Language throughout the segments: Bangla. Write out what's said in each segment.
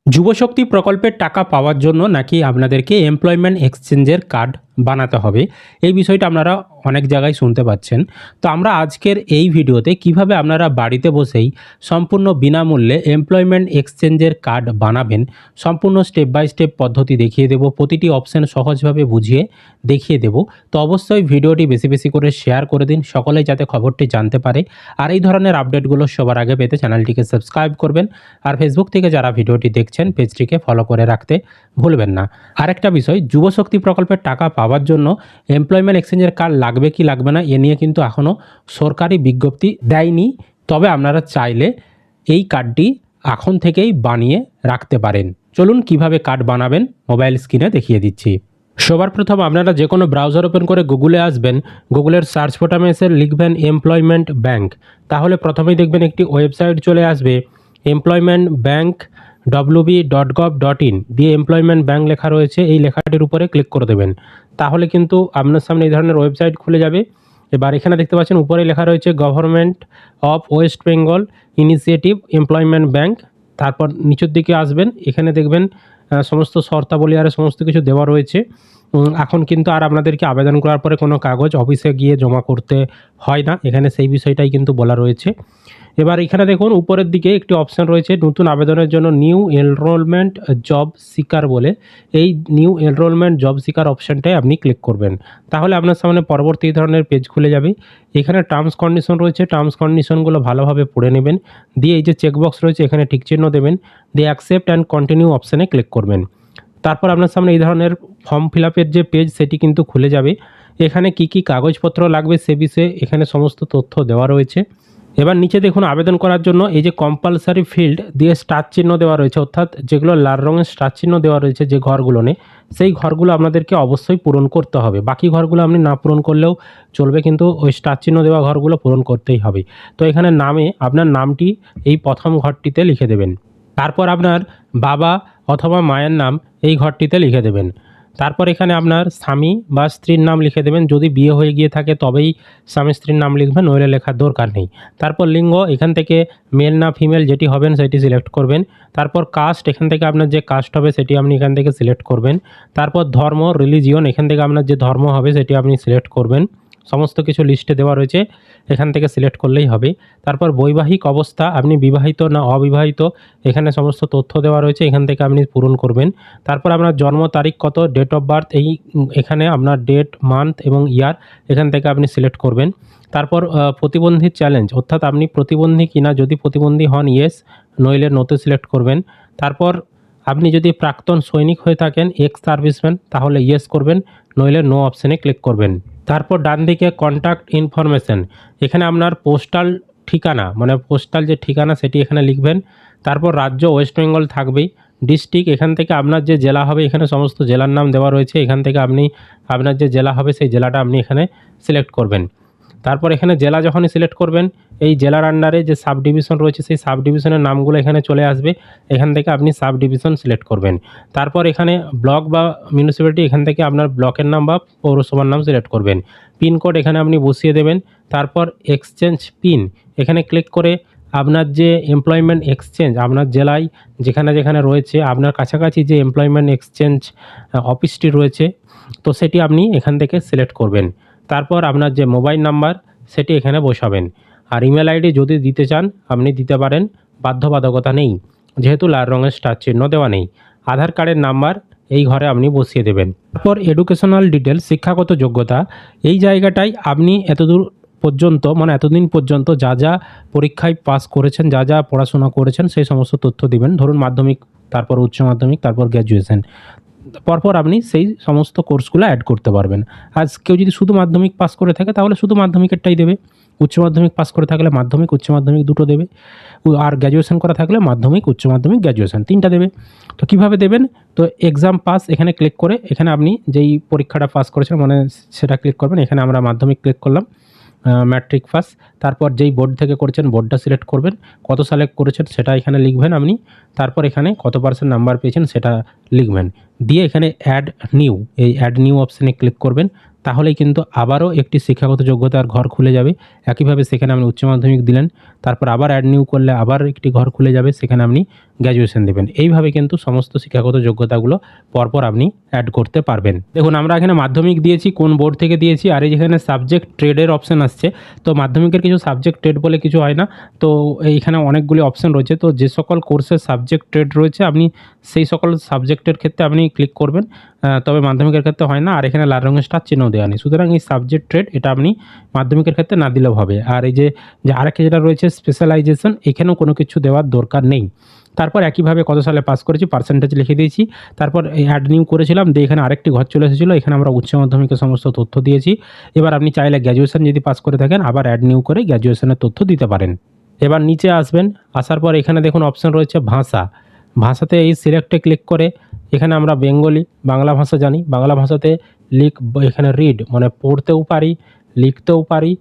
যুবশক্তি প্রকল্পের টাকা পাওয়ার জন্য নাকি আপনাদেরকে এমপ্লয়মেন্ট এক্সচেঞ্জের কার্ড বানাতে হবে, এই বিষয়টা আপনারা অনেক জায়গায় শুনতে পাচ্ছেন। তো আমরা আজকের এই ভিডিওতে কিভাবে আপনারা বাড়িতে বসেই সম্পূর্ণ বিনামূল্যে এমপ্লয়মেন্ট এক্সচেঞ্জের কার্ড বানাবেন, সম্পূর্ণ স্টেপ বাই স্টেপ পদ্ধতি দেখিয়ে দেব, প্রতিটি অপশান সহজভাবে বুঝিয়ে দেখিয়ে দেব। তো অবশ্যই ভিডিওটি বেশি বেশি করে শেয়ার করে দিন, সকলেই যাতে খবরটি জানতে পারে। আর এই ধরনের আপডেটগুলো সবার আগে পেতে চ্যানেলটিকে সাবস্ক্রাইব করবেন। আর ফেসবুক থেকে যারা ভিডিওটি দেখছেন পেজটিকে ফলো করে রাখতে ভুলবেন না। আরেকটা বিষয়, যুবশক্তি প্রকল্পের টাকা পাওয়ার জন্য এমপ্লয়মেন্ট এক্সচেঞ্জের কার্ড লাগবে কি লাগবে না এ নিয়ে কিন্তু এখনও সরকারি বিজ্ঞপ্তি দেয়নি। তবে আপনারা চাইলে এই কার্ডটি এখন থেকেই বানিয়ে রাখতে পারেন। চলুন কিভাবে কার্ড বানাবেন মোবাইল স্ক্রিনে দেখিয়ে দিচ্ছি। সবার প্রথম আপনারা যে কোনো ব্রাউজার ওপেন করে গুগলে আসবেন, গুগলের সার্চ বোতামে এসে লিখবেন এমপ্লয়মেন্ট ব্যাংক। তাহলে প্রথমেই দেখবেন একটি ওয়েবসাইট চলে আসবে, এমপ্লয়মেন্ট ব্যাংক wb.gov.in দিয়ে এমপ্লয়মেন্ট ব্যাংক লেখা রয়েছে, এই লেখাটির উপরে ক্লিক করে দেবেন। তাহলে কিন্তু আপনার সামনে এই ধরনের ওয়েবসাইট খুলে যাবে। এবার এখানে দেখতে পাচ্ছেন উপরে লেখা রয়েছে government of West Bengal initiative employment bank. তারপর নিচের দিকে আসবেন, এখানে দেখবেন সমস্ত শর্তাবলী আর সমস্ত কিছু দেওয়া রয়েছে। এখন কিন্তু আর আপনাদেরকে আবেদন করার পরে কোনো কাগজ অফিসে গিয়ে জমা করতে হয় না, এখানে সেই বিষয়টাই কিন্তু বলা রয়েছে। এবার এখানে দেখুন উপরের দিকে একটি অপশান রয়েছে নতুন আবেদনের জন্য নিউ এনরোলমেন্ট জব সিকার বলে, এই নিউ এনরোলমেন্ট জব সিকার অপশানটায় আপনি ক্লিক করবেন। তাহলে আপনার সামনে পরবর্তী ধরনের পেজ খুলে যাবে। এখানে টার্মস কন্ডিশন রয়েছে, টার্মস কন্ডিশনগুলো ভালোভাবে পড়ে নেবেন। দিয়ে এই যে চেকবক্স রয়েছে এখানে টিক চিহ্ন দেবেন, দিয়ে অ্যাকসেপ্ট অ্যান্ড কন্টিনিউ অপশানে ক্লিক করবেন। তারপর আপনার সামনে এই ধরনের ফর্ম ফিল আপের যে পেজ সেটি কিন্তু খুলে যাবে। এখানে কি কি কাগজপত্র লাগবে সে বিষয়ে এখানে সমস্ত তথ্য দেওয়া রয়েছে। এবার নিচে দেখুন আবেদন করার জন্য এই যে কম্পালসারি ফিল্ড দিয়ে স্টার চিহ্ন দেওয়া রয়েছে, অর্থাৎ যেগুলো লাল রঙের স্টার চিহ্ন দেওয়া রয়েছে যে ঘরগুলো নেই, সেই ঘরগুলো আপনাদেরকে অবশ্যই পূরণ করতে হবে। বাকি ঘরগুলো আপনি না পূরণ করলেও চলবে, কিন্তু ওই স্টার চিহ্ন দেওয়া ঘরগুলো পূরণ করতেই হবে। তো এখানে নামে আপনার নামটি এই প্রথম ঘরটিতে লিখে দেবেন। তারপর আপনার বাবা অথবা মায়ের নাম এই ঘরটিতে লিখে দেবেন। তারপর এখানে আপনার স্বামী বা স্ত্রীর নাম লিখে দেবেন, যদি বিয়ে হয়ে গিয়ে থাকে তবেই স্বামী স্ত্রীর নাম লিখবেন, নইলে লেখার দরকার নেই। তারপর লিঙ্গ, এখান থেকে মেল না ফিমেল যেটি হবেন সেটি সিলেক্ট করবেন। তারপর কাস্ট, এখান থেকে আপনার যে কাস্ট হবে সেটি আপনি এখান থেকে সিলেক্ট করবেন। তারপর ধর্ম রিলিজিয়ন, এখান থেকে আপনার যে ধর্ম হবে সেটি আপনি সিলেক্ট করবেন। সমস্ত কিছু লিস্টে দেওয়া রয়েছে, এখান থেকে সিলেক্ট করলেই হবে। তারপর বৈবাহিক অবস্থা, আপনি বিবাহিত না অবিবাহিত এখানে সমস্ত তথ্য দেওয়া রয়েছে, এখান থেকে আপনি পূরণ করবেন। তারপর আপনার জন্ম তারিখ কত, ডেট অফ বার্থ, এখানে আপনার ডেট মান্থ এবং ইয়ার এখান থেকে আপনি সিলেক্ট করবেন। তারপর প্রতিবন্ধী চ্যালেঞ্জ, অর্থাৎ আপনি প্রতিবন্ধী কিনা, যদি প্রতিবন্ধী হন ইয়েস, নইলে নোতে সিলেক্ট করবেন। তারপর আপনি যদি প্রাক্তন সৈনিক হয়ে থাকেন এক্স সার্ভিসম্যান তাহলে ইয়েস করবেন, নইলে নো অপশানে ক্লিক করবেন। তারপর ডান দিকে কন্ট্যাক্ট ইনফরমেশন, এখানে আপনার পোস্টাল ঠিকানা মানে পোস্টাল যে ঠিকানা সেটি এখানে লিখবেন। তারপর রাজ্য ওয়েস্ট বেঙ্গল থাকবেই। ডিস্ট্রিক্ট, এখান থেকে আপনার যে জেলা হবে এখানে সমস্ত জেলার নাম দেওয়া রয়েছে, এখান থেকে আপনি আপনার যে জেলা হবে সেই জেলাটা আপনি এখানে সিলেক্ট করবেন। তারপর এখানে জেলা যখনই সিলেক্ট করবেন এই জেলার আন্ডারে যে সাব ডিভিশন রয়েছে সেই সাব ডিভিশনের নামগুলো এখানে চলে আসবে, এখান থেকে আপনি সাব ডিভিশন সিলেক্ট করবেন। তারপর এখানে ব্লক বা মিউনিসিপ্যালিটি, এখান থেকে আপনার ব্লকের নাম বা পৌরসভার নাম সিলেক্ট করবেন। পিনকোড এখানে আপনি বসিয়ে দেবেন। তারপর এক্সচেঞ্জ পিন, এখানে ক্লিক করে আপনার যে এমপ্লয়মেন্ট এক্সচেঞ্জ আপনার জেলায় যেখানে যেখানে রয়েছে, আপনার কাছাকাছি যে এমপ্লয়মেন্ট এক্সচেঞ্জ অফিসটি রয়েছে তো সেটি আপনি এখান থেকে সিলেক্ট করবেন। তারপর আপনার যে মোবাইল নাম্বার সেটি এখানে বসাবেন। আর ইমেল আইডি যদি দিতে চান আপনি দিতে পারেন, বাধ্যবাধকতা নেই, যেহেতু লাল রঙের স্টার চিহ্ন দেওয়া নেই। আধার কার্ডের নাম্বার এই ঘরে আপনি বসিয়ে দেবেন। তারপর এডুকেশনাল ডিটেলস, শিক্ষাগত যোগ্যতা, এই জায়গাটায় আপনি এতদূর পর্যন্ত মানে এতদিন পর্যন্ত যা যা পরীক্ষায় পাস করেছেন, যা যা পড়াশোনা করেছেন সেই সমস্ত তথ্য দিবেন। ধরুন মাধ্যমিক, তারপর উচ্চ মাধ্যমিক, তারপর গ্র্যাজুয়েশন, পরপর আপনি সেই সমস্ত কোর্সগুলো অ্যাড করতে পারবেন। আজ কেউ যদি শুধু মাধ্যমিক পাস করে থাকে তাহলে শুধু মাধ্যমিকেরটাই দেবে, উচ্চ মাধ্যমিক পাস করে থাকলে মাধ্যমিক উচ্চ মাধ্যমিক দুটো দেবে, আর গ্র্যাজুয়েশন করা থাকলে মাধ্যমিক উচ্চ মাধ্যমিক গ্র্যাজুয়েশন তিনটা দেবে। তো কীভাবে দেবেন, তো এক্সাম পাস এখানে ক্লিক করে এখানে আপনি যেই পরীক্ষাটা পাস করেছেন মানে সেটা ক্লিক করবেন। এখানে আমরা মাধ্যমিক ক্লিক করলাম, ম্যাট্রিক পাস। তারপর যেই বোর্ড থেকে করেছেন বোর্ডটা সিলেক্ট করবেন, কত সালে করেছেন সেটা এখানে লিখবেন আপনি। তারপর এখানে কত % নাম্বার পেয়েছেন সেটা লিখবেন, দিয়ে এখানে অ্যাড নিউ, এই অ্যাড নিউ অপশানে ক্লিক করবেন। তাহলেই কিন্তু আবারও একটি শিক্ষাগত যোগ্যতার ঘর খুলে যাবে। একইভাবে সেখানে আপনি উচ্চ মাধ্যমিক দিলেন, তারপর আবার অ্যাড নিউ করলে আবার একটি ঘর খুলে যাবে, সেখানে আপনি গ্র্যাজুয়েশন দেবেন। এইভাবে কিন্তু সমস্ত শিক্ষাগত যোগ্যতাগুলো পরপর আপনি অ্যাড করতে পারবেন। দেখুন আমরা এখানে মাধ্যমিক দিয়েছি, কোন বোর্ড থেকে দিয়েছি, আর এই যেখানে সাবজেক্ট ট্রেডের অপশান আসছে, তো মাধ্যমিকের কিছু সাবজেক্ট ট্রেড বলে কিছু হয় না, তো এইখানে অনেকগুলি অপশান রয়েছে। তো যে সকল কোর্সের সাবজেক্ট ট্রেড রয়েছে আপনি সেই সকল সাবজেক্টের ক্ষেত্রে আপনি ক্লিক করবেন, তবে মাধ্যমিকের ক্ষেত্রে হয় না। আর এখানে লাল রঙের স্টার চিহ্ন দেওয়া নেই, সুতরাং এই সাবজেক্ট ট্রেড এটা আপনি মাধ্যমিকের ক্ষেত্রে না দিলেও হবে। আর এই যে আরেকটা যেটা রয়েছে স্পেশালাইজেশন, এখানেও কোনো কিছু দেওয়ার দরকার নেই। তারপর একইভাবে কত সালে পাস করেছি পার্সেন্টেজ লিখে দিয়েছি, তারপর অ্যাড নিউ করেছিলাম, দিয়ে এখানে আরেকটি ঘর চলে এসেছিলো, এখানে আমরা উচ্চ মাধ্যমিকের সমস্ত তথ্য দিয়েছি। এবার আপনি চাইলে গ্র্যাজুয়েশন যদি পাস করে থাকেন আবার অ্যাড নিউ করে গ্র্যাজুয়েশনের তথ্য দিতে পারেন। এবার নিচে আসবেন, আসার পর এখানে দেখুন অপশান রয়েছে ভাষা। ভাষাতে এই সিলেক্টে ক্লিক করে এখানে আমরা বেঙ্গলি বাংলা ভাষা জানি, বাংলা ভাষাতে এখানে রিড মানে পড়তেও পারি, লিখতেও পারি,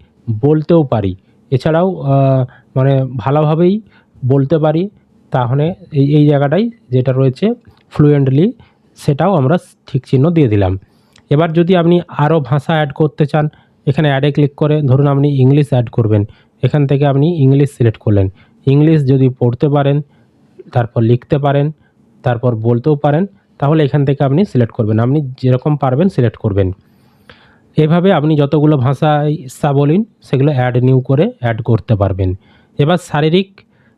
বলতেও পারি, এছাড়াও মানে ভালোভাবেই বলতে পারি। তাহলে এই জায়গাটায় যেটা রয়েছে ফ্লুয়েন্টলি, সেটাও আমরা ঠিক চিহ্ন দিয়ে দিলাম। এবার যদি আপনি আরও ভাষা অ্যাড করতে চান, এখানে অ্যাডে ক্লিক করে ধরুন আপনি ইংলিশ অ্যাড করবেন, এখান থেকে আপনি ইংলিশ সিলেক্ট করলেন। ইংলিশ যদি পড়তে পারেন, তারপর লিখতে পারেন, তারপর বলতেও পারেন, তাহলে এখান থেকে আপনি সিলেক্ট করবেন, আপনি যেরকম পারবেন সিলেক্ট করবেন। এভাবে আপনি যতগুলো ভাষায় বলেন সেগুলো অ্যাড নিউ করে অ্যাড করতে পারবেন। এবার শারীরিক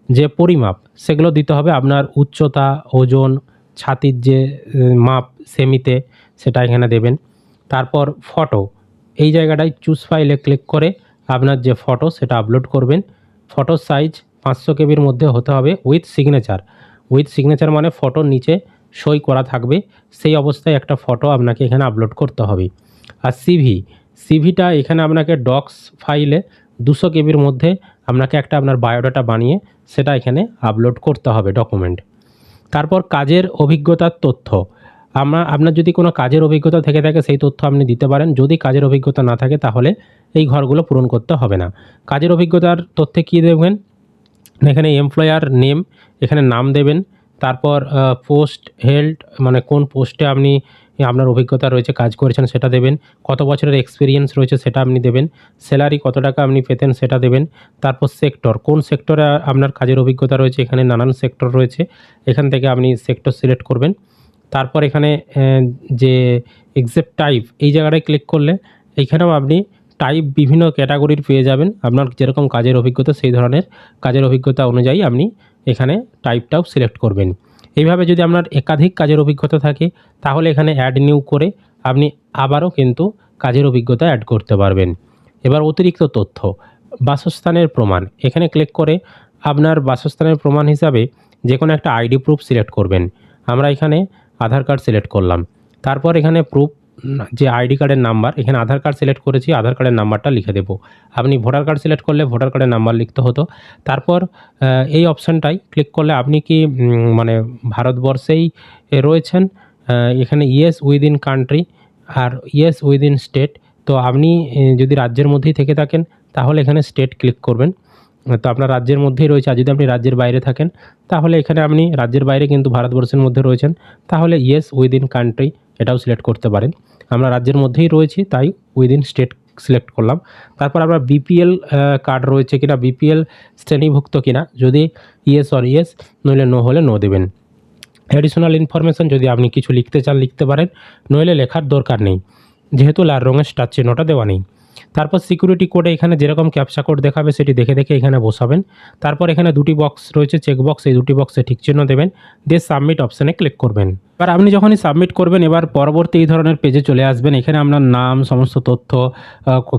যে পরিমাপ সেগুলো দিতে হবে, আপনার উচ্চতা, ওজন, ছাতির যে মাপ সেমিতে, সেটা এখানে দেবেন। তারপর ফটো, এই জায়গাটায় চুজ ফাইলে ক্লিক করে আপনার যে ফটো সেটা আপলোড করবেন। ফটোর সাইজ 500 কেবির মধ্যে হতে হবে উইথ সিগনেচার। উইথ সিগনেচার মানে ফটোর নিচে সই করা থাকবে, সেই অবস্থায় একটা ফটো আপনাকে এখানে আপলোড করতে হবে। আর সিভিটা এখানে আপনাকে ডক্স ফাইলে 200 কেবির মধ্যে আপনাকে একটা আপনার বায়োডাটা বানিয়ে সেটা এখানে আপলোড করতে হবে ডকুমেন্ট। তারপর কাজের অভিজ্ঞতার তথ্য, আপনার যদি কোনো কাজের অভিজ্ঞতা থেকে থাকে সেই তথ্য আপনি দিতে পারেন। যদি কাজের অভিজ্ঞতা না থাকে তাহলে এই ঘরগুলো পূরণ করতে হবে না। কাজের অভিজ্ঞতার তথ্যে কী দেবেন, এখানে এমপ্লয়ার নেম, এখানে নাম দেবেন। তারপর পোস্ট হেল্ড মানে কোন পোস্টে আপনি আপনার অভিজ্ঞতা রয়েছে, কাজ করেছেন সেটা দেবেন। কত বছরের এক্সপিরিয়েন্স রয়েছে সেটা আপনি দেবেন। স্যালারি কত টাকা আপনি পেতেন সেটা দেবেন। তারপর সেক্টর, কোন সেক্টরে আপনার কাজের অভিজ্ঞতা রয়েছে, এখানে নানান সেক্টর রয়েছে, এখান থেকে আপনি সেক্টর সিলেক্ট করবেন। তারপর এখানে যে এক্সেপ্ট টাইপ, এই জায়গাটায় ক্লিক করলে এইখানেও আপনি টাইপ বিভিন্ন ক্যাটাগরির পেয়ে যাবেন। আপনার যেরকম কাজের অভিজ্ঞতা সেই ধরনের কাজের অভিজ্ঞতা অনুযায়ী আপনি এখানে টাইপটাও সিলেক্ট করবেন। এইভাবে যদি আপনার একাধিক কাজের অভিজ্ঞতা থাকে তাহলে এখানে অ্যাড নিউ করে আপনি আবারও কিন্তু কাজের অভিজ্ঞতা অ্যাড করতে পারবেন। এবার অতিরিক্ত তথ্য, বাসস্থানের প্রমাণ, এখানে ক্লিক করে আপনার বাসস্থানের প্রমাণ হিসাবে যে কোনো একটা আইডি প্রুফ সিলেক্ট করবেন। আমরা এখানে আধার কার্ড সিলেক্ট করলাম। তারপর এখানে প্রুফ যে আইডি কার্ডের নাম্বার, এখানে আধার কার্ড সিলেক্ট করেছি, আধার কার্ডের নাম্বারটা লিখে দেবো। আপনি ভোটার কার্ড সিলেক্ট করলে ভোটার কার্ডের নাম্বার লিখতে হতো। তারপর এই অপশানটায় ক্লিক করলে আপনি কি মানে ভারতবর্ষেই রয়েছেন, এখানে ইয়েস উইদিন কান্ট্রি আর ইয়েস উইদিন স্টেট। তো আপনি যদি রাজ্যের মধ্যেই থেকে থাকেন তাহলে এখানে স্টেট ক্লিক করবেন, তো আপনার রাজ্যের মধ্যেই রয়েছে। আর যদি আপনি রাজ্যের বাইরে থাকেন তাহলে এখানে আপনি রাজ্যের বাইরে কিন্তু ভারতবর্ষের মধ্যে রয়েছেন, তাহলে ইয়েস উইদিন কান্ট্রি এটাও সিলেক্ট করতে পারেন। আমরা রাজ্যের মধ্যেই রয়েছি তাই উইদিন স্টেট সিলেক্ট করলাম। তারপর আমরা বিপিএল কার্ড রয়েছে কিনা, বিপিএল শ্রেণীভুক্ত কিনা, যদি ইয়েস অর ইয়েস, নইলে নো হলে নো দেবেন। অ্যাডিশনাল ইনফরমেশান যদি আপনি কিছু লিখতে চান লিখতে পারেন, নইলে লেখার দরকার নেই, যেহেতু লাল রঙের স্টার চিহ্নটা দেওয়া নেই। তারপর সিকিউরিটি কোডে এখানে যেরকম ক্যাপচা কোড দেখাবে সেটি দেখে দেখে এখানে বসাবেন। তারপর এখানে দুটি বক্স রয়েছে চেক বক্স, এই দুটি বক্সে ঠিক চিহ্ন দেবেন, দিয়ে সাবমিট অপশানে ক্লিক করবেন। এবার আপনি যখনই সাবমিট করবেন এবার পরবর্তী এই ধরনের পেজে চলে আসবেন। এখানে আপনার নাম, সমস্ত তথ্য,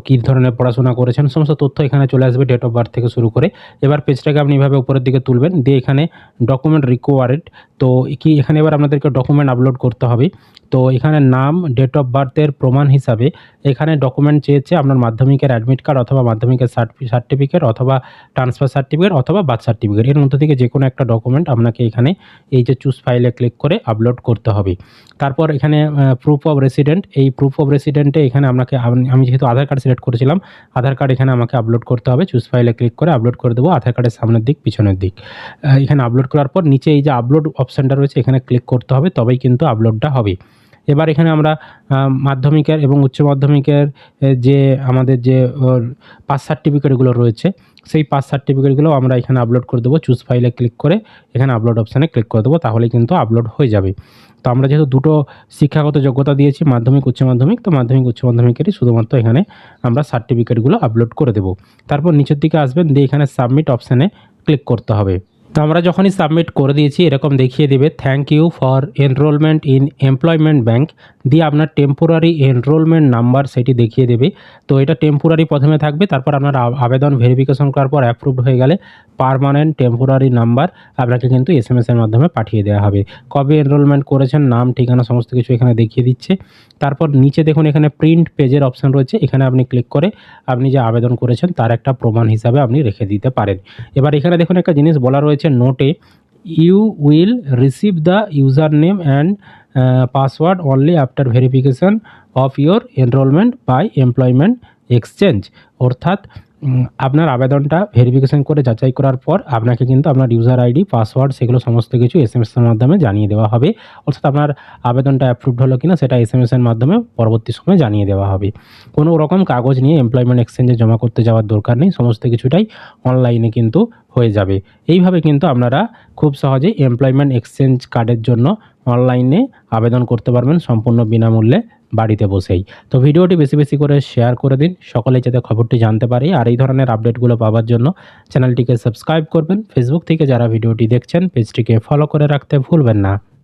কী ধরনের পড়াশোনা করেছেন সমস্ত তথ্য এখানে চলে আসবে, ডেট অফ বার্থ থেকে শুরু করে। এবার পেজটাকে আপনি এভাবে উপরের দিকে তুলবেন, দিয়ে এখানে ডকুমেন্ট রিকোয়ার্ড, তো কি এখানে এবার আপনাদেরকে ডকুমেন্ট আপলোড করতে হবে। তো এখানে নাম, ডেট অফ বার্থের প্রমাণ হিসাবে এখানে ডকুমেন্ট চেয়েছে আপনার মাধ্যমিকের অ্যাডমিট কার্ড অথবা মাধ্যমিকের সার্টিফিকেট অথবা ট্রান্সফার সার্টিফিকেট অথবা বার্থ সার্টিফিকেট, এর মধ্যে থেকে যে কোনো একটা ডকুমেন্ট আপনাকে এখানে এই যে চুজ ফাইলে ক্লিক করে আপলোড করতে হবে। তারপর এখানে প্রুফ অফ রেসিডেন্ট, এই প্রুফ অফ রেসিডেন্টে এখানে আপনাকে আমি যেহেতু আধার কার্ড সিলেক্ট করেছিলাম, আধার কার্ড এখানে আমাকে আপলোড করতে হবে। চুজ ফাইলে ক্লিক করে আপলোড করে দেবো আধার কার্ডের সামনের দিক, পিছনের দিক। এখানে আপলোড করার পর নিচে এই যে আপলোড অপশানটা রয়েছে এখানে ক্লিক করতে হবে, তবেই কিন্তু আপলোডটা হবে। এবার এখানে আমরা মাধ্যমিকের এবং উচ্চ মাধ্যমিকের যে আমাদের যে পাস সার্টিফিকেটগুলো রয়েছে সেই পাস সার্টিফিকেটগুলো আমরা এখানে আপলোড করে দেবো। চুজ ফাইলে ক্লিক করে এখানে আপলোড অপশানে ক্লিক করে দেবো, তাহলেই কিন্তু আপলোড হয়ে যাবে। তো আমরা যেহেতু দুটো শিক্ষাগত যোগ্যতা দিয়েছি, মাধ্যমিক উচ্চ মাধ্যমিক, তো মাধ্যমিক উচ্চ মাধ্যমিকেরই শুধুমাত্র এখানে আমরা সার্টিফিকেটগুলো আপলোড করে দেবো। তারপর নিচের দিকে আসবেন, দিয়ে এখানে সাবমিট অপশানে ক্লিক করতে হবে। তো আমরা যখনই সাবমিট করে দিয়েছি এরকম দেখিয়ে দেবে thank you for enrolment in employment bank, দিয়ে আপনার টেম্পোরারি এনরোলমেন্ট নাম্বার সেটি দেখিয়ে দেবে। তো এটা টেম্পোরারি প্রথমে থাকবে, তারপর আপনার আবেদন ভেরিফিকেশন করার পর অ্যাপ্রুভড হয়ে গেলে পার্মানেন্ট টেম্পোরারি নাম্বার আপনাকে কিন্তু এসএমএসের মাধ্যমে পাঠিয়ে দেওয়া হবে। কবে এনরোলমেন্ট করেছেন, নাম, ঠিকানা সমস্ত কিছু এখানে দেখিয়ে দিচ্ছে। তারপর নিচে দেখুন এখানে প্রিন্ট পেজের অপশান রয়েছে, এখানে আপনি ক্লিক করে আপনি যে আবেদন করেছেন তার একটা প্রমাণ হিসাবে আপনি রেখে দিতে পারেন। এবার এখানে দেখুন একটা জিনিস বলা রয়েছে নোটে, you will receive the user name and password only after verification of your enrolment by employment exchange. অর্থাৎ আপনার আবেদনটা ভেরিফিকেশন করে যাচাই করার পর আপনাকে কিন্তু আপনার ইউজার আইডি, পাসওয়ার্ড সেগুলো সমস্ত কিছু এসএমএসের মাধ্যমে জানিয়ে দেওয়া হবে। অর্থাৎ আপনার আবেদনটা অ্যাপ্রুভড হলো কিনা সেটা এসএমএসের মাধ্যমে পরবর্তী সময়ে জানিয়ে দেওয়া হবে। কোনো রকম কাগজ নিয়ে এমপ্লয়মেন্ট এক্সচেঞ্জে জমা করতে যাওয়ার দরকার নেই, সমস্ত কিছুটাই অনলাইনে কিন্তু হয়ে যাবে। এইভাবে কিন্তু আপনারা খুব সহজেই এমপ্লয়মেন্ট এক্সচেঞ্জ কার্ডের জন্য অনলাইনে আবেদন করতে পারবেন সম্পূর্ণ বিনামূল্যে বাড়িতে বসেই। তো ভিডিওটি বেশি বেশি করে শেয়ার করে দিন, সকলেই যাতে খবরটি জানতে পারে। আর এই ধরনের আপডেটগুলো পাওয়ার জন্য চ্যানেলটিকে সাবস্ক্রাইব করবেন। ফেসবুক থেকে যারা ভিডিওটি দেখছেন পেজটিকে ফলো করে রাখতে ভুলবেন না।